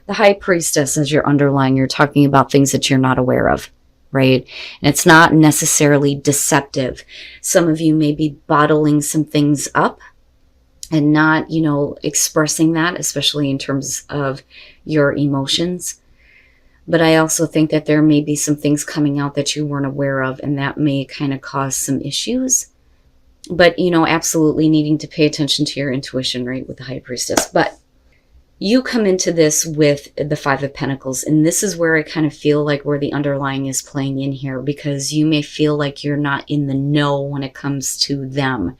The High Priestess as your underlying, you're talking about things that you're not aware of, right? And it's not necessarily deceptive. Some of you may be bottling some things up and not, you know, expressing that, especially in terms of your emotions. But I also think that there may be some things coming out that you weren't aware of, and that may kind of cause some issues. But, you know, absolutely needing to pay attention to your intuition, right, with the High Priestess. But you come into this with the Five of Pentacles, and this is where I kind of feel like where the underlying is playing in here, because you may feel like you're not in the know when it comes to them.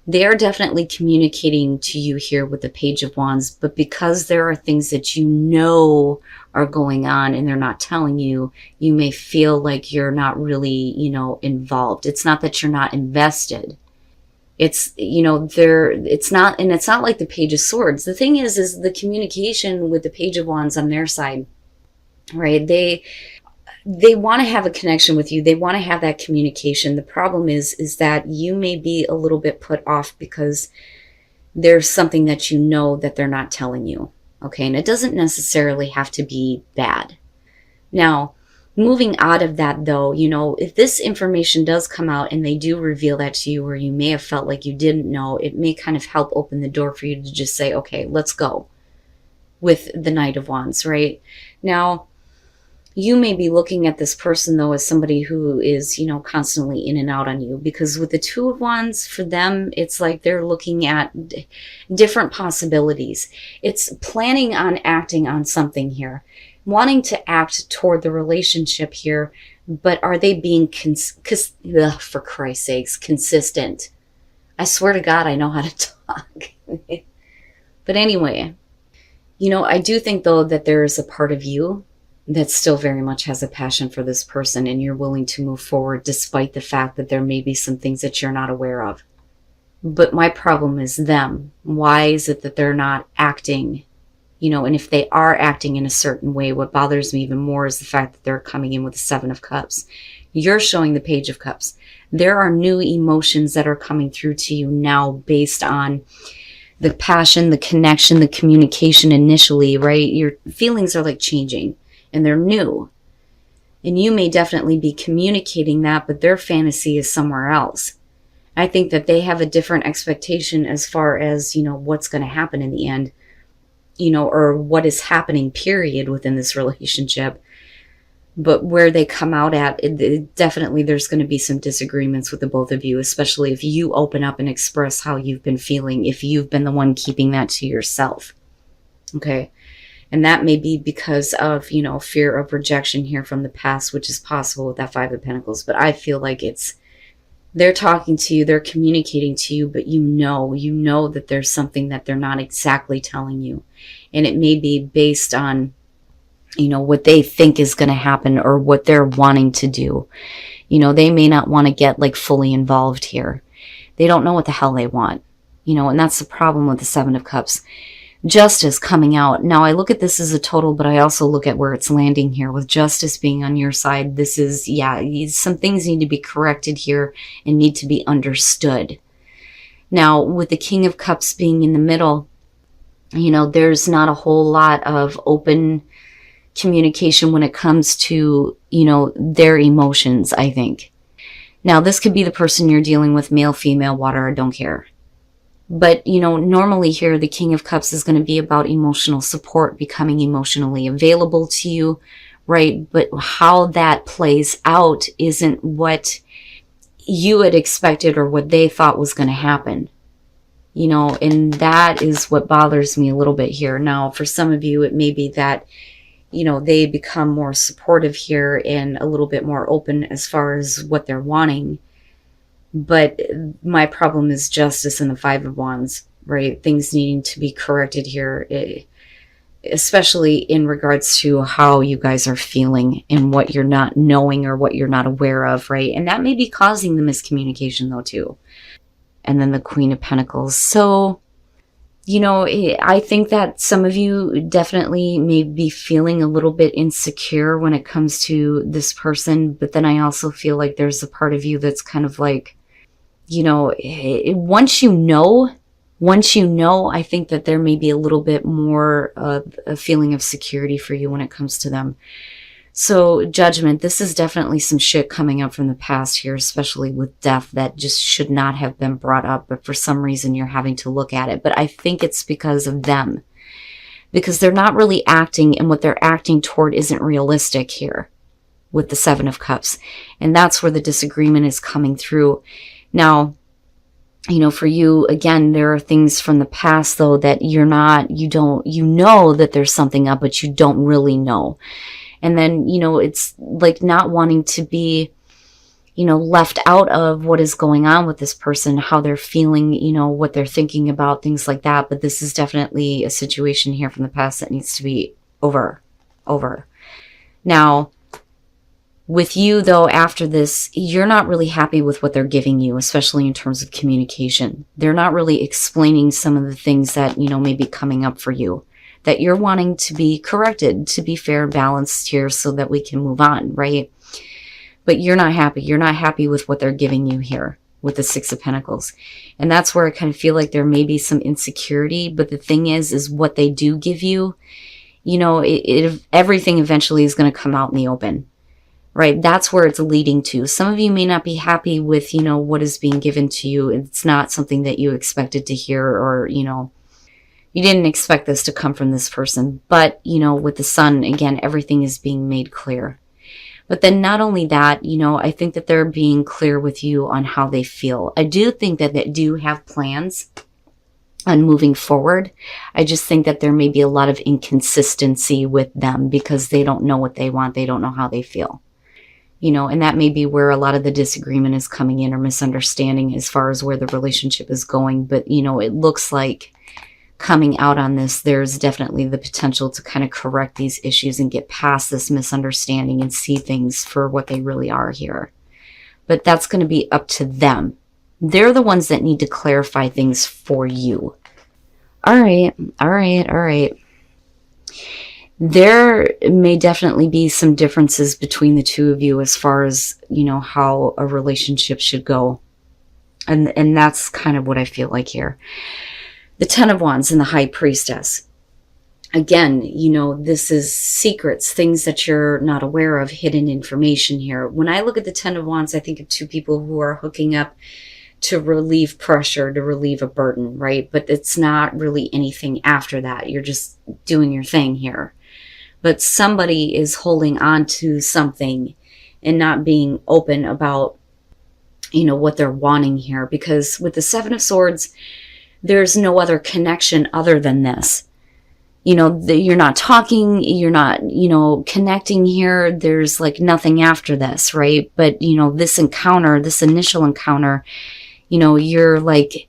They are definitely communicating to you here with the Page of Wands, but because there are things that you know are going on and they're not telling you, you may feel like you're not really, you know, involved. It's not that you're not invested. It's, you know, it's not like the Page of Swords. The thing is the communication with the Page of Wands on their side, right? They want to have a connection with you. They want to have that communication. The problem is that you may be a little bit put off because there's something that you know that they're not telling you. Okay. And it doesn't necessarily have to be bad. Now, moving out of that though, you know, if this information does come out and they do reveal that to you, or you may have felt like you didn't know, it may kind of help open the door for you to just say, okay, let's go with the Knight of Wands, right? Now, you may be looking at this person though as somebody who is, you know, constantly in and out on you, because with the Two of Wands, for them, it's like they're looking at different possibilities. It's planning on acting on something here, wanting to act toward the relationship here, but are they being, for Christ's sakes, consistent? I swear to God, I know how to talk. But anyway, you know, I do think though that there is a part of you that still very much has a passion for this person, and you're willing to move forward despite the fact that there may be some things that you're not aware of. But my problem is them. Why is it that they're not acting? You know, and if they are acting in a certain way, what bothers me even more is the fact that they're coming in with the Seven of Cups. You're showing the Page of Cups. There are new emotions that are coming through to you now based on the passion, the connection, the communication initially, right? Your feelings are like changing. And they're new. And you may definitely be communicating that, but their fantasy is somewhere else. I think that they have a different expectation as far as, you know, what's going to happen in the end, you know, or what is happening, period, within this relationship. But where they come out at, definitely there's going to be some disagreements with the both of you, especially if you open up and express how you've been feeling, if you've been the one keeping that to yourself. Okay. And that may be because of, you know, fear of rejection here from the past, which is possible with that Five of Pentacles. But I feel like they're talking to you, they're communicating to you, but you know that there's something that they're not exactly telling you. And it may be based on, you know, what they think is going to happen or what they're wanting to do. You know, they may not want to get like fully involved here. They don't know what the hell they want, you know, and that's the problem with the Seven of Cups. Justice coming out. Now, I look at this as a total, but I also look at where it's landing here with justice being on your side. This is, yeah, some things need to be corrected here and need to be understood. Now, with the King of Cups being in the middle, you know, there's not a whole lot of open communication when it comes to, you know, their emotions, I think. Now, this could be the person you're dealing with, male, female, water, I don't care. But, you know, normally here, the King of Cups is going to be about emotional support, becoming emotionally available to you, right? But how that plays out isn't what you had expected or what they thought was going to happen, you know, and that is what bothers me a little bit here. Now, for some of you, it may be that, you know, they become more supportive here and a little bit more open as far as what they're wanting. But my problem is justice and the Five of Wands, right? Things needing to be corrected here, especially in regards to how you guys are feeling and what you're not knowing or what you're not aware of, right? And that may be causing the miscommunication though too. And then the Queen of Pentacles. So, you know, I think that some of you definitely may be feeling a little bit insecure when it comes to this person. But then I also feel like there's a part of you that's kind of like, you know, once you know, Once you know, I think that there may be a little bit more of a feeling of security for you when it comes to them. So Judgment, this is definitely some shit coming up from the past here, especially with death, that just should not have been brought up, but for some reason you're having to look at it. But I think it's because of them, because they're not really acting, and what they're acting toward isn't realistic here with the Seven of Cups. And that's where the disagreement is coming through. Now, you know, for you, again, there are things from the past, though, that you know that there's something up, but you don't really know. And then, you know, it's like not wanting to be, you know, left out of what is going on with this person, how they're feeling, you know, what they're thinking about, things like that. But this is definitely a situation here from the past that needs to be over. Now, with you, though, after this, you're not really happy with what they're giving you, especially in terms of communication. They're not really explaining some of the things that, you know, may be coming up for you, that you're wanting to be corrected, to be fair and balanced here so that we can move on, right? But you're not happy. You're not happy with what they're giving you here with the Six of Pentacles. And that's where I kind of feel like there may be some insecurity. But the thing is what they do give you, you know, everything eventually is going to come out in the open, right? That's where it's leading to. Some of you may not be happy with, you know, what is being given to you. It's not something that you expected to hear, or, you know, you didn't expect this to come from this person. But, you know, with the Sun, again, everything is being made clear. But then not only that, you know, I think that they're being clear with you on how they feel. I do think that they do have plans on moving forward. I just think that there may be a lot of inconsistency with them because they don't know what they want. They don't know how they feel. You know, and that may be where a lot of the disagreement is coming in, or misunderstanding as far as where the relationship is going. But, you know, it looks like coming out on this, there's definitely the potential to kind of correct these issues and get past this misunderstanding and see things for what they really are here. But that's going to be up to them. They're the ones that need to clarify things for you. All right. There may definitely be some differences between the two of you as far as, you know, how a relationship should go. And that's kind of what I feel like here. The Ten of Wands and the High Priestess. Again, you know, this is secrets, things that you're not aware of, hidden information here. When I look at the Ten of Wands, I think of two people who are hooking up to relieve pressure, to relieve a burden, right? But it's not really anything after that. You're just doing your thing here. But somebody is holding on to something and not being open about, you know, what they're wanting here. Because with the Seven of Swords, there's no other connection other than this. You know, you're not talking, you're not, you know, connecting here. There's like nothing after this, right? But, you know, this encounter, this initial encounter, you know, you're like,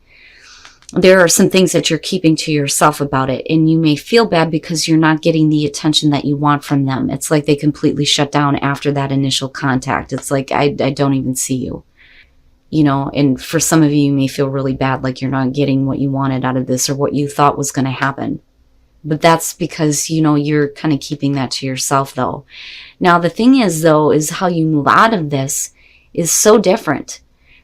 there are some things that you're keeping to yourself about it. And you may feel bad because you're not getting the attention that you want from them. It's like they completely shut down after that initial contact. It's like, I don't even see you. You know, and for some of you, you may feel really bad, like you're not getting what you wanted out of this or what you thought was going to happen. But that's because, you know, you're kind of keeping that to yourself, though. Now, the thing is, though, is how you move out of this is so different.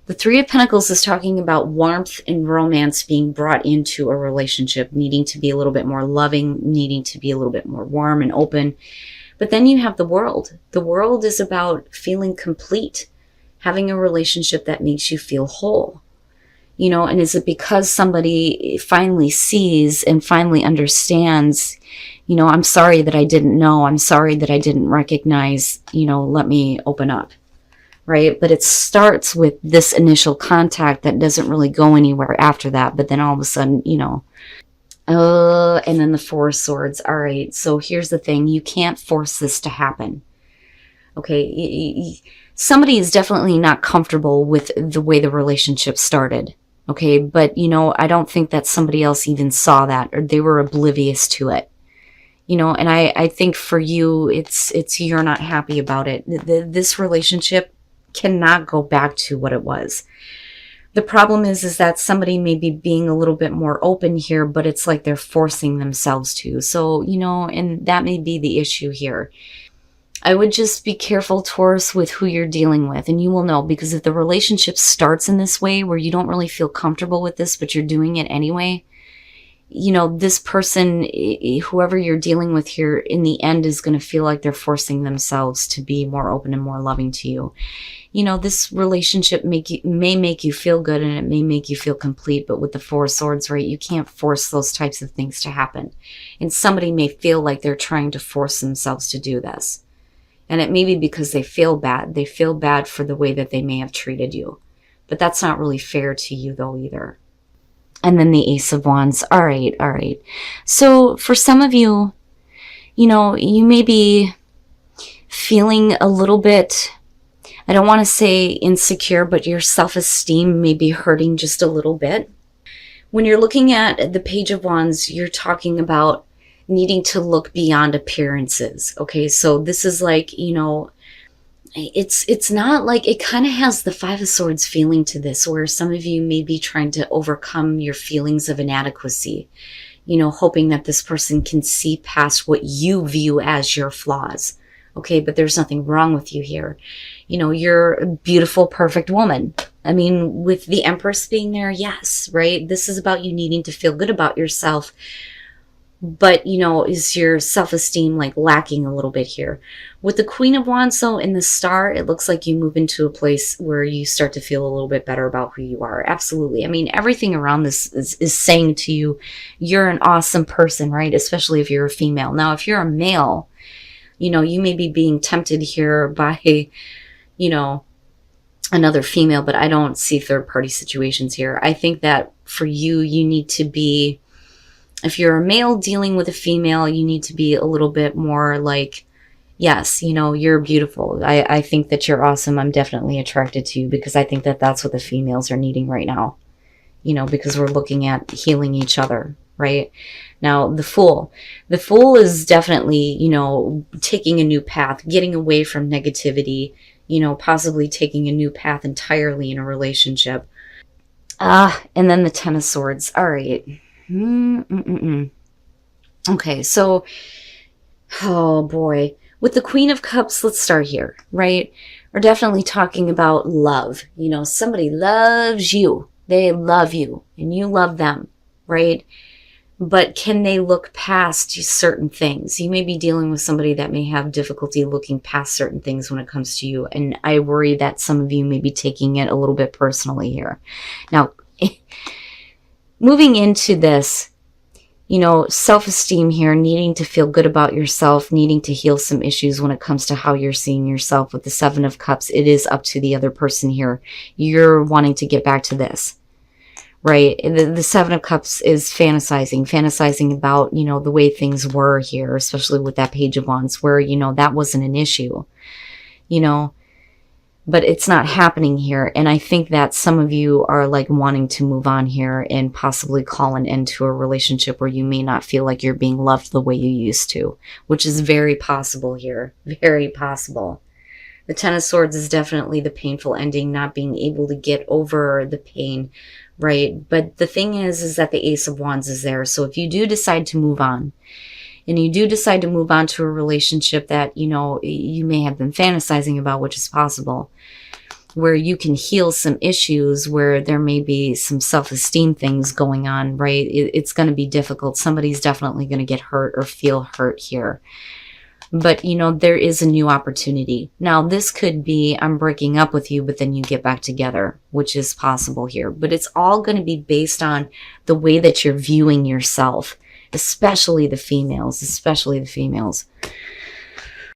The Three of Pentacles is talking about warmth and romance being brought into a relationship, needing to be a little bit more loving, needing to be a little bit more warm and open. But then you have the World. The World is about feeling complete, having a relationship that makes you feel whole. You know, and is it because somebody finally sees and finally understands, you know, I'm sorry that I didn't know, I'm sorry that I didn't recognize, you know, let me open up, right? But it starts with this initial contact that doesn't really go anywhere after that. But then all of a sudden, you know, and then the Four of Swords. All right, so here's the thing. You can't force this to happen. Okay, somebody is definitely not comfortable with the way the relationship started. Okay, but, you know, I don't think that somebody else even saw that, or they were oblivious to it. You know, and I think for you, it's you're not happy about it. This relationship cannot go back to what it was. The problem is that somebody may be being a little bit more open here, but it's like they're forcing themselves to. So, you know, and that may be the issue here. I would just be careful, Taurus, with who you're dealing with. And you will know, because if the relationship starts in this way where you don't really feel comfortable with this, but you're doing it anyway, you know, this person, whoever you're dealing with here, in the end is going to feel like they're forcing themselves to be more open and more loving to you. You know, this relationship may make you feel good and it may make you feel complete, but with the Four of Swords, right, you can't force those types of things to happen. And somebody may feel like they're trying to force themselves to do this. And it may be because they feel bad. They feel bad for the way that they may have treated you. But that's not really fair to you though either. And then the Ace of Wands. All right, all right. So for some of you, you know, you may be feeling a little bit, I don't want to say insecure, but your self-esteem may be hurting just a little bit. When you're looking at the Page of Wands, you're talking about needing to look beyond appearances. Okay, so this is like, you know, it's not like, it kind of has the Five of Swords feeling to this, where some of you may be trying to overcome your feelings of inadequacy, you know, hoping that this person can see past what you view as your flaws. Okay, but there's nothing wrong with you here. You know, you're a beautiful, perfect woman. I mean, with the Empress being there, yes, right? This is about you needing to feel good about yourself. But, you know, is your self-esteem like lacking a little bit here? With the Queen of Wands, though, in the Star, it looks like you move into a place where you start to feel a little bit better about who you are. Absolutely. I mean, everything around this is saying to you, you're an awesome person, right? Especially if you're a female. Now, if you're a male, you know, you may be being tempted here by, you know, another female, but I don't see third-party situations here. I think that for you, you need to be, if you're a male dealing with a female, you need to be a little bit more like, yes, you know, you're beautiful. I think that you're awesome. I'm definitely attracted to you, because I think that that's what the females are needing right now, you know, because we're looking at healing each other, right? Now, the Fool is definitely, you know, taking a new path, getting away from negativity, you know, possibly taking a new path entirely in a relationship. And then the Ten of Swords. All right. Okay, so, oh boy. With the Queen of Cups, let's start here, right? We're definitely talking about love. You know, somebody loves you. They love you, and you love them, right? But can they look past certain things? You may be dealing with somebody that may have difficulty looking past certain things when it comes to you. And I worry that some of you may be taking it a little bit personally here. Now, moving into this, you know, self-esteem here, needing to feel good about yourself, needing to heal some issues when it comes to how you're seeing yourself. With the Seven of Cups, it is up to the other person here. You're wanting to get back to this, right? The Seven of Cups is fantasizing about, you know, the way things were here, especially with that Page of Wands, where, you know, that wasn't an issue, you know. But it's not happening here. And I think that some of you are like wanting to move on here and possibly call an end to a relationship where you may not feel like you're being loved the way you used to, which is very possible here. Very possible. The Ten of Swords is definitely the painful ending, not being able to get over the pain, right? But the thing is that the Ace of Wands is there. So if you do decide to move on, and you do decide to move on to a relationship that, you know, you may have been fantasizing about, which is possible, where you can heal some issues, where there may be some self-esteem things going on, right? It's going to be difficult. Somebody's definitely going to get hurt or feel hurt here. But, you know, there is a new opportunity. Now, this could be, I'm breaking up with you, but then you get back together, which is possible here. But it's all going to be based on the way that you're viewing yourself. Especially the females,